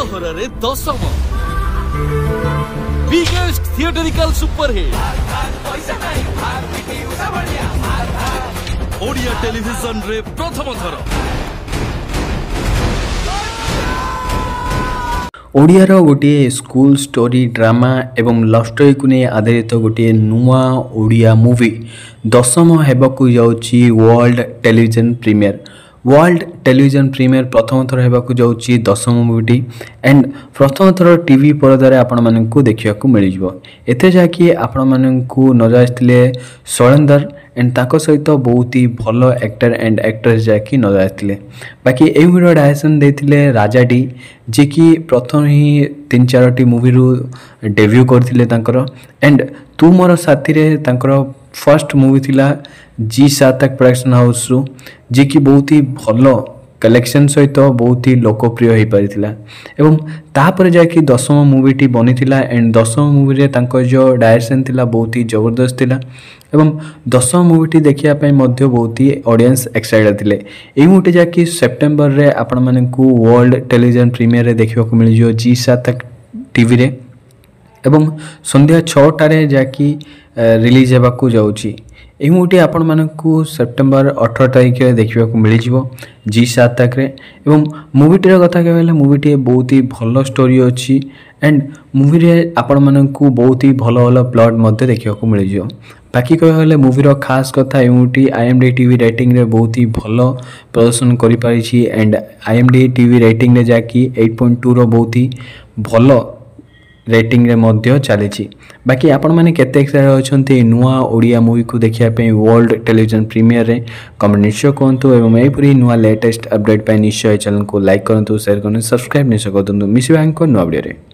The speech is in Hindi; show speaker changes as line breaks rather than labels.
सहर दशम biggest theatrical superhit Odia television रे प्रथम थर
ओडियार गोटे स्कूल स्टोरी ड्रामा एवं लव स्टोरी को नहीं आधारित गोटे नुआ ओडिया मूवी दशम हेबाकु जाउची वर्ल्ड टेलीविजन प्रीमियर प्रथम थर हेबाकु जाउची दशम मूवी एंड प्रथम थर टीवी परदारे आपण मानकु देखियाकु मिल जिवो एते जाकी आपण मानकु नजर आस्तिले सलेंदर एंड ताको सहित बहुत ही भल एक्टर एंड एक्ट्रेस जाकी नजर आस्तिले बाकी ए मूवी डायरेक्शन देथिले राजा डी जे कि प्रथम ही 3-4 मूवी रु डेब्यू करथिले तांकर एंड तू मोर साथी रे तांकर फर्स्ट मूवी थिला जी सातक प्रोडक्शन हाउस रु जे कि बहुत ही भल कलेक्शन सहित बहुत ही लोकप्रिय हो पारिथिला एवं तापर जाकी दशम मूवीटी बनीथिला एंड दशम मूवी रे तांको जो डायरेक्शन थिला बहुत ही जबरदस्त थिला एवं दशम मूवीटी देखिया पई मध्य बहुत ही ऑडियंस एक्साइटेड थिले एई मूवी जाकी सेप्टेम्बर रे आपण मानकु वर्ल्ड टेलीविजन प्रीमियर रे देखियो को मिल जियो जी सातक टीवी रे एवं संध्या 6 रे जाकी रिलीज हेबाकू जाउची एई मूवी आपण मानकु सेप्टेम्बर 18 तारिख देखिया को मिल जिवो जी सातक रे एवं मूवीटी रे कथा कहले मूवीटी बहुत ही भलो स्टोरी अछि एंड मूवी रे आपण मानकु बहुत ही भलो भलो प्लॉट मध्ये देखिया को मिल जिवो बाकी कहले मूवी रो खास कथा ए मूवी IMDb टीवी रेटिंग रे बहुत ही भलो प्रदर्शन करि पारि छी एंड IMDb टीवी रेटिंग रे जाकी 8.2 रो बहुत ही भलो रेटिंग रे मध्य चली बाकी आपण माने केते एक्साइटेड अछंती नुआ ओडिया मूवी को देखिया पे वर्ल्ड टेलीविजन प्रीमियर रे कमेंट निश्चय करंतु एवं ए पूरी नुआ लेटेस्ट अपडेट पे निश्चय चैनल को लाइक करंतु शेयर करंतु सब्सक्राइब निश्चय करंतु मिसिबांको नुआ वीडियो रे।